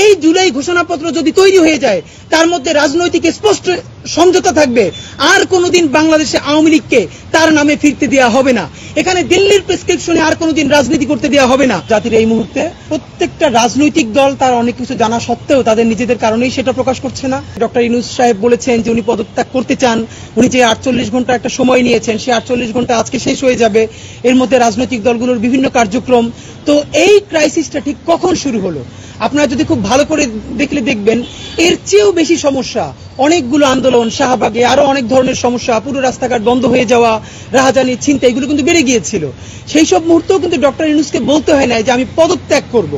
এই জুলাই ঘোষণাপত্র যদি তৈরি হয়ে যায় তার মধ্যে রাজনৈতিক স্পষ্ট সমঝোতা থাকবে, আর কোনোদিন বাংলাদেশে আওয়ামী লীগকে তার নামে ফিরতে দেওয়া হবে না। এখানে দিল্লির প্রেসক্রিপশনে আর কোনোদিন রাজনীতি করতে দেওয়া হবে না। জাতির এই মুহূর্তে প্রত্যেকটা রাজনৈতিক দল তার অনেক কিছু জানা সত্ত্বেও তাদের নিজেদের কারণেই সেটা প্রকাশ করছে না। ডক্টর ইউনূস সাহেব বলেছেন যে উনি পদত্যাগ করতে চান, উনি যে 48 ঘন্টা একটা সময় নিয়েছেন সেই 48 ঘন্টা আজকে শেষ হয়ে যাবে। এর মধ্যে রাজনৈতিক দলগুলোর বিভিন্ন কার্যক্রম। তো এই ক্রাইসিসটা ঠিক কখন শুরু হলো আপনারা যদি খুব ভালো করে দেখলে দেখবেন এর চেয়েও বেশি সমস্যা, অনেকগুলো আন্দোলন, শাহবাগে আরো অনেক ধরনের সমস্যা, পুরো রাস্তাঘাট বন্ধ হয়ে যাওয়া, রাহাজানি, ছিনতাই, এগুলো কিন্তু বেড়ে গিয়েছিল। সেই সব মুহূর্তেও কিন্তু ডক্টর ইউনূসকে বলতে হয় না যে আমি পদত্যাগ করব,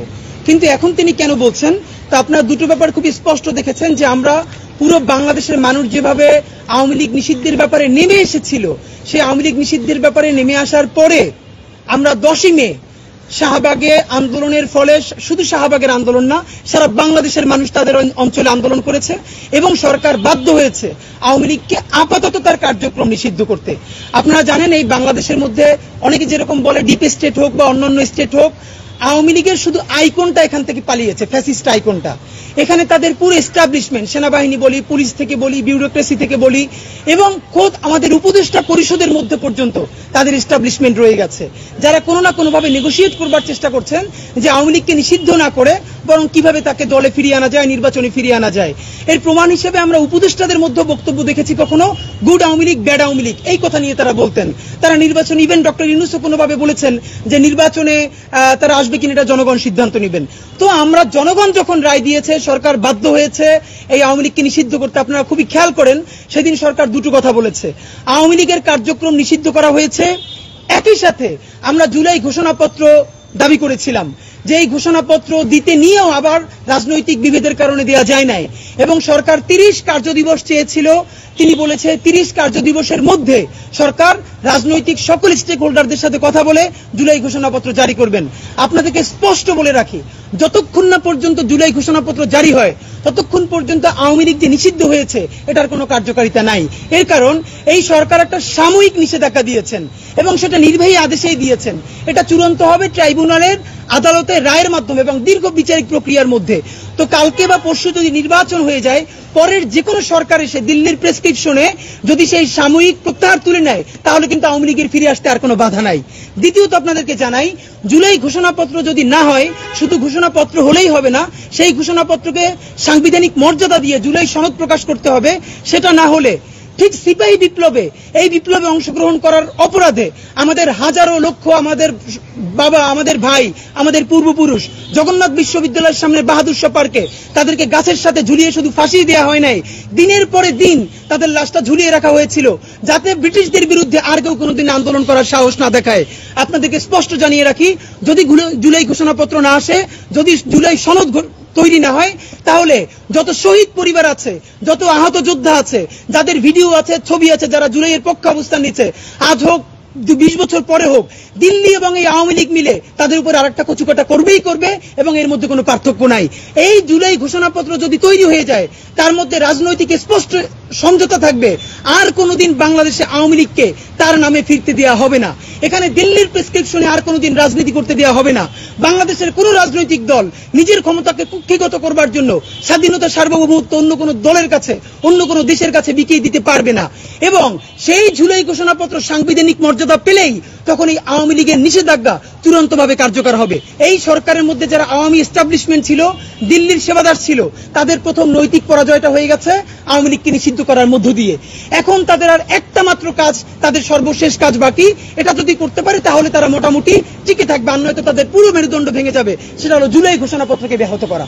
কিন্তু এখন তিনি কেন বলছেন তা আপনারা দুটো ব্যাপার খুব স্পষ্ট দেখেছেন যে আমরা পুরো বাংলাদেশের মানুষ যেভাবে আওয়ামী লীগ নিষিদ্ধের ব্যাপারে নেমে এসেছিল, সেই আওয়ামী লীগ নিষিদ্ধের ব্যাপারে নেমে আসার পরে আমরা 10ই মে শাহবাগে আন্দোলনের ফলে, শুধু শাহবাগের আন্দোলন না, সারা বাংলাদেশের মানুষ তাদের অঞ্চলে আন্দোলন করেছে এবং সরকার বাধ্য হয়েছে আওয়ামী লীগকে আপাতত তার কার্যক্রম নিষিদ্ধ করতে। আপনারা জানেন এই বাংলাদেশের মধ্যে অনেকে যেরকম বলে ডিপ স্টেট হোক বা অন্যান্য স্টেট হোক, আওয়ামী লীগের শুধু আইকনটা এখান থেকে পালিয়েছে, ফ্যাসিস্ট আইকনটা। এখানে তাদের পুরো এস্টাবলিশমেন্ট, সেনাবাহিনী বলি, পুলিশ থেকে বলি, বিউরোক্রেসি থেকে বলি, এবং খোদ আমাদের উপদেষ্টা পরিষদের মধ্যে পর্যন্ত তাদের এস্টাবলিশমেন্ট রয়ে গেছে, যারা কোনো না কোনোভাবে নেগোসিয়েট করবার চেষ্টা করছেন যে আওয়ামী লীগকে নিষিদ্ধ না করে বরং কিভাবে তাকে দলে ফিরিয়ে আনা যায়, নির্বাচনে ফিরিয়ে আনা যায়। এর প্রমাণ হিসেবে আমরা উপদেষ্টাদের মধ্যে বক্তব্য দেখেছি কখনো গুড আওয়ামী লীগ, ব্যাড আওয়ামী লীগ, এই কথা নিয়ে তারা বলতেন। তারা নির্বাচন, ইভেন ডক্টর ইউনূসও কোনোভাবে বলেছেন যে নির্বাচনে তারা আসবে কিনা এটা জনগণ সিদ্ধান্ত নেবেন। তো আমরা জনগণ যখন রায় দিয়েছে, সরকার বাধ্য হয়েছে এই আওয়ামী লীগকে নিষিদ্ধ করতে। আপনারা খুবই খেয়াল করেন সেদিন সরকার দুটো কথা বলেছে, আওয়ামী লীগের কার্যক্রম নিষিদ্ধ করা হয়েছে, একই সাথে আমরা জুলাই ঘোষণাপত্র দাবি করেছিলাম যে এই ঘোষণাপত্র দিতে নিয়েও আবার রাজনৈতিক বিভেদের কারণে দেওয়া যায় নাই, এবং সরকার 30 কার্যদিবস চেয়েছিল। তিনি বলেছে 30 কার্যদিবসের মধ্যে সরকার রাজনৈতিক সকল স্টেক হোল্ডারদের সাথে কথা বলে জুলাই ঘোষণাপত্র জারি করবেন। আপনাদেরকে স্পষ্ট বলে রাখি, যতক্ষণ না পর্যন্ত জুলাই ঘোষণাপত্র জারি হয় ততক্ষণ পর্যন্ত আওয়ামী লীগ যে নিষিদ্ধ হয়েছে এটার কোনো কার্যকারিতা নাই। এর কারণ এই সরকার একটা সাময়িক নিষেধাজ্ঞা দিয়েছেন এবং সেটা নির্বাহী আদেশেই দিয়েছেন। এটা চূড়ান্ত হবে ট্রাইব্যুনালের আদালতের রায়ের মাধ্যমে এবং দীর্ঘ বিচারিক প্রক্রিয়ার মধ্যে। তো কালকে বা পরশু যদি নির্বাচন হয়ে যায়, পরের যে কোনো সরকার এসে দিল্লির প্রেসক্রিপশনে যদি সেই সাময়িক প্রত্যাহার তুলে নেয় তাহলে কিন্তু আওয়ামী লীগের ফিরে আসতে আর কোনো বাধা নাই। দ্বিতীয়ত আপনাদেরকে জানাই, জুলাই ঘোষণাপত্র যদি না হয়, শুধু ঘোষণাপত্র হলেই হবে না, সেই ঘোষণাপত্রকে সাংবিধানিক মর্যাদা দিয়ে জুলাই সনদ প্রকাশ করতে হবে। সেটা না হলে ঠিক সিপাহী বিপ্লবে, এই বিপ্লবে অংশগ্রহণ করার অপরাধে আমাদের হাজারো লক্ষ, আমাদের বাবা, আমাদের ভাই, আমাদের পূর্বপুরুষ জগন্নাথ বিশ্ববিদ্যালয়ের সামনে বাহাদুর শাহ পার্কে তাদেরকে গাছের সাথে ঝুলিয়ে শুধু ফাঁসি দেওয়া হয় নাই, দিনের পরে দিন তাদের লাশটা ঝুলিয়ে রাখা হয়েছিল যাতে ব্রিটিশদের বিরুদ্ধে আর কেউ কোনোদিন আন্দোলন করার সাহস না দেখায়। আপনাদেরকে স্পষ্ট জানিয়ে রাখি, যদি জুলাই ঘোষণাপত্র না আসে, যদি জুলাই সনদ তৈরি না হয়, তাহলে যত শহীদ পরিবার আছে, যত আহত যোদ্ধা আছে, যাদের ভিডিও আছে, ছবি আছে, যারা জুলাইয়ের পক্ষে অবস্থান নিচ্ছে, আজ হোক 20 বছর পরে হোক, দিল্লি এবং এই আওয়ামী লীগ মিলে তাদের উপর আরেকটা কচুকাটা করবেই করবে এবং এর মধ্যে কোনো পার্থক্য নাই। এই জুলাই ঘোষণাপত্র যদি তৈরি হয়ে যায় তার মধ্যে রাজনৈতিক স্পষ্ট সমঝোতা থাকবে, আর কোনোদিন বাংলাদেশে আওয়ামী লীগকে তার নামে ফিরতে দেওয়া হবে না। এখানে দিল্লির প্রেসক্রিপশনে আর কোনোদিন রাজনীতি করতে দেওয়া হবে না। বাংলাদেশের কোন রাজনৈতিক দল নিজের ক্ষমতাকে কুক্ষিগত করবার জন্য স্বাধীনতা, সার্বভৌমত্ব অন্য কোন দলের কাছে, অন্য কোন দেশের কাছে বিকিয়ে দিতে পারবে না। এবং সেই জুলাই ঘোষণাপত্র সাংবিধানিক মর্যাদা পেলেই তখন এই আওয়ামী লীগের নিষেধাজ্ঞা চূড়ান্তভাবে কার্যকর হবে। এই সরকারের মধ্যে যারা আওয়ামী এস্টাবলিশমেন্ট ছিল, দিল্লির সেবাদার ছিল, তাদের প্রথম নৈতিক পরাজয়টা হয়ে গেছে আওয়ামী লীগকে নিষিদ্ধ করার মধ্য দিয়ে। এখন তাদের আর একটা মাত্র কাজ, তাদের সর্বশেষ কাজ বাকি। এটা যদি করতে পারে তাহলে তারা মোটামুটি টিকে থাকবে, আর নয়তো তাদের পুরো মেরুদণ্ড ভেঙে যাবে। সেটা হলো জুলাই ঘোষণাপত্রকে ব্যাহত করা।